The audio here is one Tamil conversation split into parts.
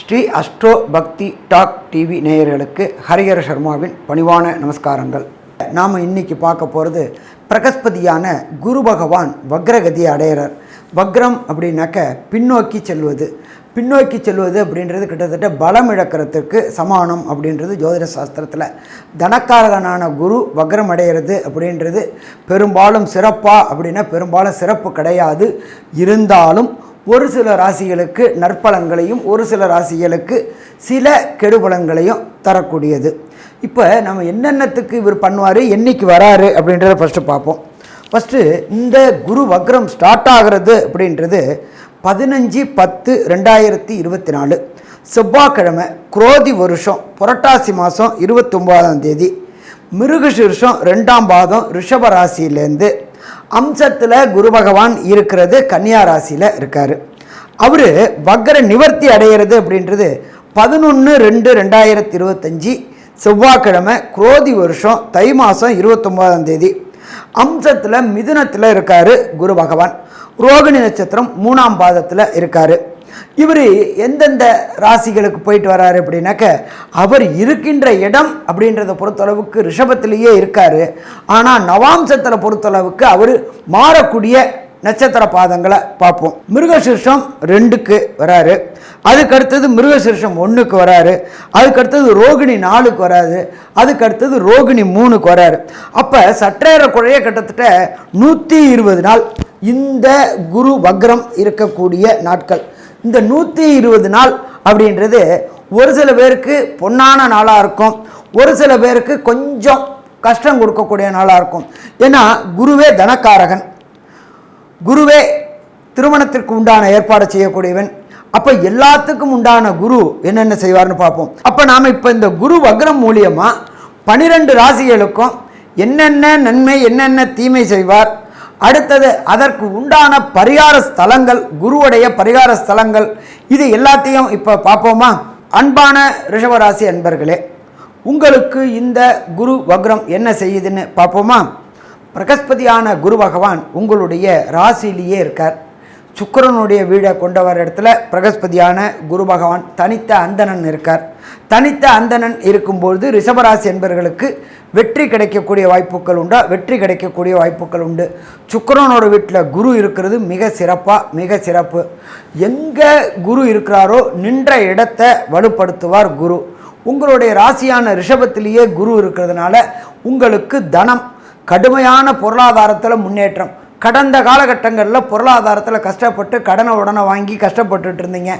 ஸ்ரீ அஸ்ட்ரோ பக்தி டாக் டிவி நேயர்களுக்கு ஹரிஹர சர்மாவின் பணிவான நமஸ்காரங்கள். நாம் இன்றைக்கி பார்க்க போகிறது பிரகஸ்பதியான குரு பகவான் வக்ரகதி அடையிறார். வக்ரம் அப்படின்னாக்க பின்னோக்கி செல்வது. பின்னோக்கி செல்வது அப்படின்றது கிட்டத்தட்ட பலம் இழக்கிறதுக்கு சமானம் அப்படின்றது ஜோதிட சாஸ்திரத்தில். தனக்காரகனான குரு வக்ரம் அடைகிறது அப்படின்றது பெரும்பாலும் சிறப்பா அப்படின்னா பெரும்பாலும் சிறப்பு கிடையாது. இருந்தாலும் ஒரு சில ராசிகளுக்கு நற்பலன்களையும் ஒரு சில ராசிகளுக்கு சில கெடுபலன்களையும் தரக்கூடியது. இப்போ நம்ம என்னென்னத்துக்கு இவர் பண்ணுவார், என்னைக்கு வராரு அப்படின்றத ஃபஸ்ட்டு பார்ப்போம். ஃபஸ்ட்டு இந்த குரு வக்ரம் ஸ்டார்ட் ஆகிறது அப்படின்றது 15/10/2024 செவ்வாய்க்கிழமை, குரோதி வருஷம் புரட்டாசி மாதம் 29ஆம் தேதி, மிருகசீர்ஷம் 2ஆம் பாதம் ரிஷப ராசியிலேருந்து அம்சத்தில் குரு பகவான் இருக்கிறது கன்னியா ராசியில் இருக்கார். அவர் வக்ர நிவர்த்தி அடைகிறது அப்படின்றது 11/2/2025 செவ்வாய்க்கிழமை, குரோதி வருஷம் தை மாதம் 29ஆம் தேதி, அம்சத்தில் மிதுனத்தில் இருக்கார் குரு பகவான். ரோகிணி நட்சத்திரம் 3ஆம் பாதத்தில் இருக்கார். இவர் எந்தெந்த ராசிகளுக்கு போயிட்டு வராரு அப்படின்னாக்க, அவர் இருக்கின்ற இடம் அப்படின்றத பொறுத்தளவுக்கு ரிஷபத்திலேயே இருக்கார். ஆனால் நவாம்சத்தில் பொறுத்தளவுக்கு அவர் மாறக்கூடிய நட்சத்திர பாதங்களை பார்ப்போம். மிருகசீர்ஷம் 2க்கு வராரு, அதுக்கடுத்தது மிருகசீர்ஷம் 1க்கு வராரு, அதுக்கடுத்தது ரோகிணி 4க்கு வராது, அதுக்கடுத்தது ரோகிணி 3க்கு வராரு. அப்போ சற்றேற குறைய கிட்டத்தட்ட 120 நாள் இந்த குரு வக்ரம் இருக்கக்கூடிய நாட்கள். இந்த 120 நாள் அப்படின்றது ஒரு சில பேருக்கு பொன்னான நாளாக இருக்கும், ஒரு சில பேருக்கு கொஞ்சம் கஷ்டம் கொடுக்கக்கூடிய நாளாக இருக்கும். ஏன்னா குருவே தனக்காரகன், குருவே திருமணத்திற்கு உண்டான ஏற்பாடு செய்யக்கூடியவன். அப்போ எல்லாத்துக்கும் உண்டான குரு என்னென்ன செய்வார்னு பார்ப்போம். அப்போ நாம் இப்போ இந்த குரு வக்ரம் மூலியமாக 12 ராசிகளுக்கும் என்னென்ன நன்மை என்னென்ன தீமை செய்வார், அடுத்தது அதற்கு உண்டான பரிகார ஸ்தலங்கள், குருவுடைய பரிகார ஸ்தலங்கள், இது எல்லாத்தையும் இப்போ பார்ப்போமா? அன்பான ரிஷபராசி அன்பர்களே, உங்களுக்கு இந்த குரு வக்ரம் என்ன செய்யுதுன்னு பார்ப்போமா? பிரகஸ்பதியான குரு பகவான் உங்களுடைய ராசியிலேயே இருக்கார். சுக்கிரனுடைய வீடை கொண்டவர் இடத்துல பிரகஸ்பதியான குரு பகவான் தனித்த அந்தணன் இருக்கார். தனித்த அந்தணன் இருக்கும்பொழுது ரிஷபராசி என்பவர்களுக்கு வெற்றி கிடைக்கக்கூடிய வாய்ப்புகள் உண்டா? வெற்றி கிடைக்கக்கூடிய வாய்ப்புகள் உண்டு. சுக்கிரனோட வீட்டில் குரு இருக்கிறது மிக மிக சிறப்பு. எங்கே குரு இருக்கிறாரோ நின்ற இடத்தை வலுப்படுத்துவார் குரு. உங்களுடைய ராசியான ரிஷபத்திலேயே குரு இருக்கிறதுனால உங்களுக்கு தனம், கடுமையான பொருளாதாரத்தில் முன்னேற்றம். கடந்த காலகட்டங்களில் பொருளாதாரத்தில் கஷ்டப்பட்டு கடனை உடனே வாங்கி கஷ்டப்பட்டுட்டு இருந்தீங்க.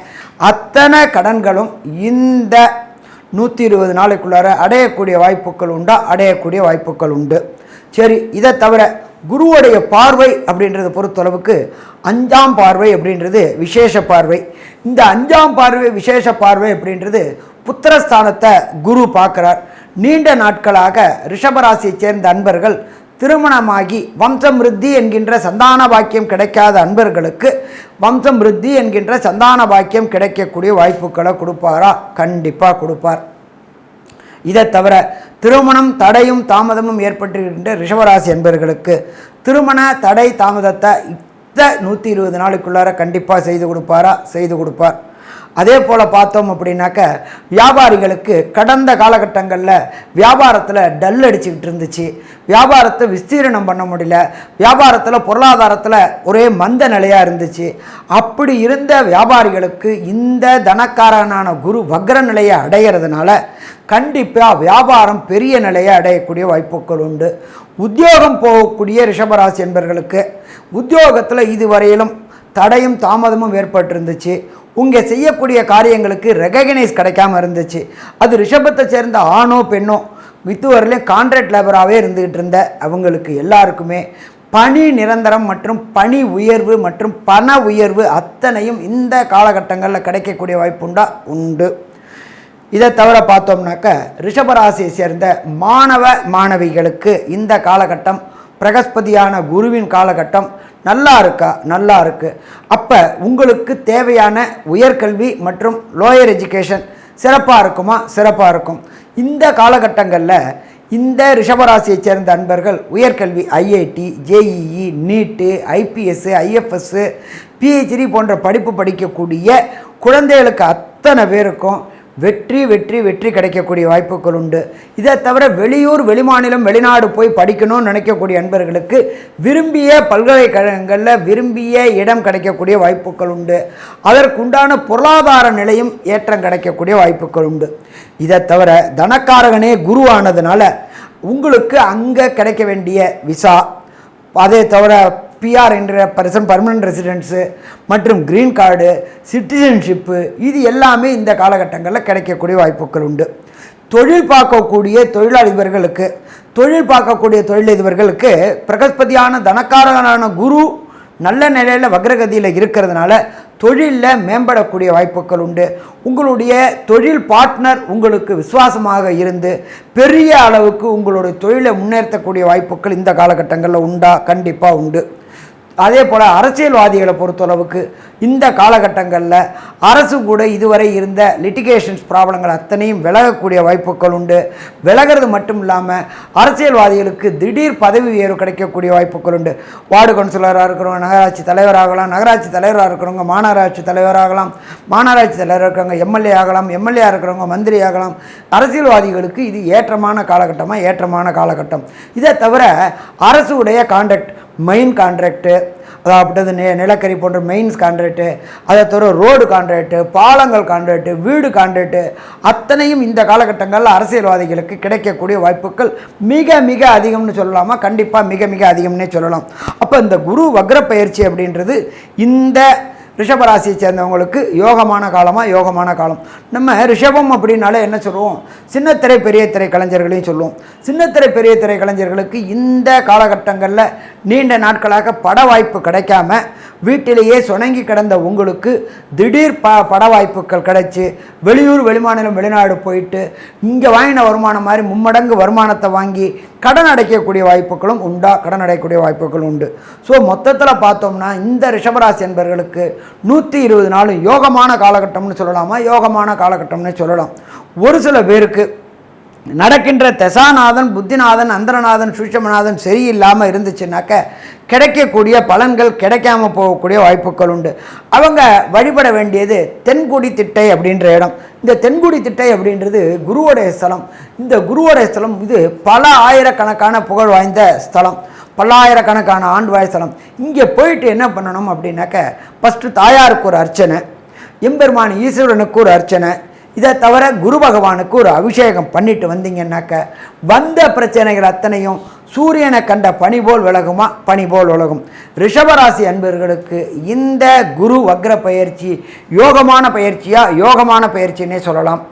அத்தனை கடன்களும் இந்த 120 நாளைக்குள்ளார அடையக்கூடிய வாய்ப்புகள் உண்டா? அடையக்கூடிய வாய்ப்புகள் உண்டு. சரி, இதை தவிர குருவுடைய பார்வை அப்படின்றத பொறுத்தளவுக்கு 5ஆம் பார்வை அப்படின்றது விசேஷ பார்வை. இந்த 5ஆம் பார்வை விசேஷ பார்வை அப்படின்றது புத்திரஸ்தானத்தை குரு பார்க்குறார். நீண்ட நாட்களாக ரிஷபராசியை சேர்ந்த அன்பர்கள் திருமணமாகி வம்சமிருத்தி என்கின்ற சந்தான பாக்கியம் கிடைக்காத அன்பர்களுக்கு வம்சமிருத்தி என்கின்ற சந்தான பாக்கியம் கிடைக்கக்கூடிய வாய்ப்புகளை கொடுப்பாரா? கண்டிப்பாக கொடுப்பார். இதை தவிர திருமணம் தடையும் தாமதமும் ஏற்பட்டிருக்கின்ற ரிஷபராசி அன்பர்களுக்கு திருமண தடை தாமதத்தை இந்த 120 நாளுக்குள்ளார கண்டிப்பாக செய்து கொடுப்பாரா? செய்து கொடுப்பார். அதே போல் பார்த்தோம் அப்படின்னாக்க, வியாபாரிகளுக்கு கடந்த காலகட்டங்களில் வியாபாரத்தில் டல் அடிச்சுக்கிட்டு இருந்துச்சு, வியாபாரத்தை விஸ்தீரணம் பண்ண முடியல, வியாபாரத்தில் பொருளாதாரத்தில் ஒரே மந்த நிலையாக இருந்துச்சு. அப்படி இருந்த வியாபாரிகளுக்கு இந்த தனக்காரனான குரு வக்ர நிலையை அடைகிறதுனால கண்டிப்பாக வியாபாரம் பெரிய நிலையை அடையக்கூடிய வாய்ப்புகள் உண்டு. உத்தியோகம் போகக்கூடிய ரிஷபராசி என்பவர்களுக்கு உத்தியோகத்தில் இதுவரையிலும் தடையும் தாமதமும் ஏற்பட்டிருந்துச்சு. உங்கள் செய்யக்கூடிய காரியங்களுக்கு ரெகக்னைஸ் கிடைக்காம இருந்துச்சு. அது ரிஷபத்தை சேர்ந்த ஆணோ பெண்ணோ இதுவரையிலும் கான்ட்ராக்ட் லேபராகவே இருந்துகிட்டு இருந்த அவங்களுக்கு எல்லாருக்குமே பணி நிரந்தரம் மற்றும் பணி உயர்வு மற்றும் பண உயர்வு அத்தனையும் இந்த காலகட்டங்களில் கிடைக்கக்கூடிய வாய்ப்புண்டா? உண்டு. இதை தவிர பார்த்தோம்னாக்க ரிஷபராசியை சேர்ந்த மாணவ மாணவிகளுக்கு இந்த காலகட்டம் பிரகஸ்பதியான குருவின் காலகட்டம் நல்லா இருக்கா? நல்லா இருக்குது. அப்போ உங்களுக்கு தேவையான உயர்கல்வி மற்றும் லோயர் எஜுகேஷன் சிறப்பாக இருக்குமா? சிறப்பாக இருக்கும். இந்த காலகட்டங்களில் இந்த ரிஷபராசியை சேர்ந்த அன்பர்கள் உயர்கல்வி ஐஐடி, ஜேஇஇ, நீட்டு, ஐபிஎஸ், ஐஎஃப்எஸ், பிஹெச்டி போன்ற படிப்பு படிக்கக்கூடிய குழந்தைகளுக்கு அத்தனை பேருக்கும் வெற்றி வெற்றி வெற்றி கிடைக்கக்கூடிய வாய்ப்புகள் உண்டு. இதை தவிர வெளியூர், வெளிமாநிலம், வெளிநாடு போய் படிக்கணும்னு நினைக்கக்கூடிய அன்பர்களுக்கு விரும்பிய பல்கலைக்கழகங்களில் விரும்பிய இடம் கிடைக்கக்கூடிய வாய்ப்புகள் உண்டு. அதற்குண்டான பொருளாதார நிலையும் ஏற்றம் கிடைக்கக்கூடிய வாய்ப்புகள் உண்டு. இதை தவிர தனக்காரகனே குருவானதுனால உங்களுக்கு அங்கே கிடைக்க வேண்டிய விசா, அதே தவிர பிஆர் என்ற பர்மனன்ட் ரெசிடென்ஸு மற்றும் க்ரீன் கார்டு, சிட்டிசன்ஷிப்பு, இது எல்லாமே இந்த காலகட்டங்களில் கிடைக்கக்கூடிய வாய்ப்புகள் உண்டு. தொழில் பார்க்கக்கூடிய தொழிலதிபர்களுக்கு பிரகஸ்பதியான தனக்காரகனான குரு நல்ல நிலையில் வக்ரகதியில் இருக்கிறதுனால தொழிலில் மேம்படக்கூடிய வாய்ப்புகள் உண்டு. உங்களுடைய தொழில் பார்ட்னர் உங்களுக்கு விசுவாசமாக இருந்து பெரிய அளவுக்கு உங்களுடைய தொழிலை முன்னேற்றக்கூடிய வாய்ப்புகள் இந்த காலகட்டங்களில் கண்டிப்பாக உண்டு. அதே போல் அரசியல்வாதிகளை பொறுத்தளவுக்கு இந்த காலகட்டங்களில் அரசு கூட இதுவரை இருந்த லிட்டிகேஷன்ஸ் ப்ராப்ளங்கள் அத்தனையும் விலகக்கூடிய வாய்ப்புகள் உண்டு. விலகிறது மட்டும் இல்லாமல் அரசியல்வாதிகளுக்கு திடீர் பதவி உயர்வு கிடைக்கக்கூடிய வாய்ப்புகள் உண்டு. வார்டு கவுன்சிலராக இருக்கிறவங்க நகராட்சி தலைவராகலாம், நகராட்சி தலைவராக இருக்கிறவங்க மாநகராட்சி தலைவராகலாம், மாநகராட்சி தலைவராக இருக்கிறவங்க எம்எல்ஏ ஆகலாம், எம்எல்ஏ இருக்கிறவங்க மந்திரி ஆகலாம். அரசியல்வாதிகளுக்கு இது ஏற்றமான காலகட்டம். இதை தவிர அரசுடைய கான்ட்ராக்ட், மெயின் கான்ட்ராக்டு, அதாவது நிலக்கரி போன்ற மெயின்ஸ் கான்ட்ராக்டு, அதை தவிர ரோடு கான்ட்ராக்டு, பாலங்கள் கான்ட்ராக்டு, வீடு கான்ட்ராக்டு அத்தனையும் இந்த காலகட்டங்களில் அரசியல்வாதிகளுக்கு கிடைக்கக்கூடிய வாய்ப்புகள் மிக மிக அதிகம்னு சொல்லலாமா? கண்டிப்பாக மிக மிக அதிகம்னே சொல்லலாம். அப்போ இந்த குரு வக்ர பயிற்சி அப்படின்றது இந்த ரிஷபராசியை சேர்ந்தவங்களுக்கு யோகமான காலம். நம்ம ரிஷபம் அப்படின்னாலே என்ன சொல்லுவோம்? சின்னத்திரை பெரிய திரை கலைஞர்களையும் சொல்லுவோம். சின்னத்திரை பெரிய திரை கலைஞர்களுக்கு இந்த காலகட்டங்களில் நீண்ட நாட்களாக பட வாய்ப்பு கிடைக்காம வீட்டிலேயே சுணங்கி கிடந்த உங்களுக்கு திடீர் பட வாய்ப்புகள் கிடைச்சி வெளியூர், வெளிமாநிலம், வெளிநாடு போயிட்டு இங்கே வாங்கின வருமானம் மாதிரி மும்மடங்கு வருமானத்தை வாங்கி கடன் அடைக்கக்கூடிய வாய்ப்புகளும் உண்டு. ஸோ மொத்தத்தில் பார்த்தோம்னா இந்த ரிஷபராசி என்பவர்களுக்கு 120 நாளும் யோகமான காலகட்டம்னு சொல்லலாம். ஒரு சில பேருக்கு நடக்கின்ற தசாநாதன், புத்திநாதன், அந்தரநாதன், சூட்சமநாதன் சரியில்லாமல் இருந்துச்சுனாக்க கிடைக்கக்கூடிய பலன்கள் கிடைக்காம போகக்கூடிய வாய்ப்புகள் உண்டு. அவங்க வழிபட வேண்டியது தென்குடி திட்டை அப்படின்ற இடம். இந்த தென்குடி திட்டை அப்படின்றது குருவோடைய ஸ்தலம். இந்த குருவோடைய ஸ்தலம் இது பல ஆயிரக்கணக்கான புகழ் வாய்ந்த ஸ்தலம், பல்லாயிரக்கணக்கான ஆண்டு வாய் ஸ்தலம். இங்கே போயிட்டு என்ன பண்ணணும் அப்படின்னாக்க ஃபஸ்ட்டு தாயாருக்கு ஒரு அர்ச்சனை, எம்பெருமான் ஈஸ்வரனுக்கு ஒரு அர்ச்சனை, இதை தவிர குரு பகவானுக்கு ஒரு அபிஷேகம் பண்ணிட்டு வந்தீங்கன்னாக்க வந்த பிரச்சனைகள் அத்தனையும் சூரியனை கண்ட பனி போல் விலகும். ரிஷபராசி அன்பர்களுக்கு இந்த குரு வக்ர பயிற்சி யோகமான பயிற்சின்னே சொல்லலாம்.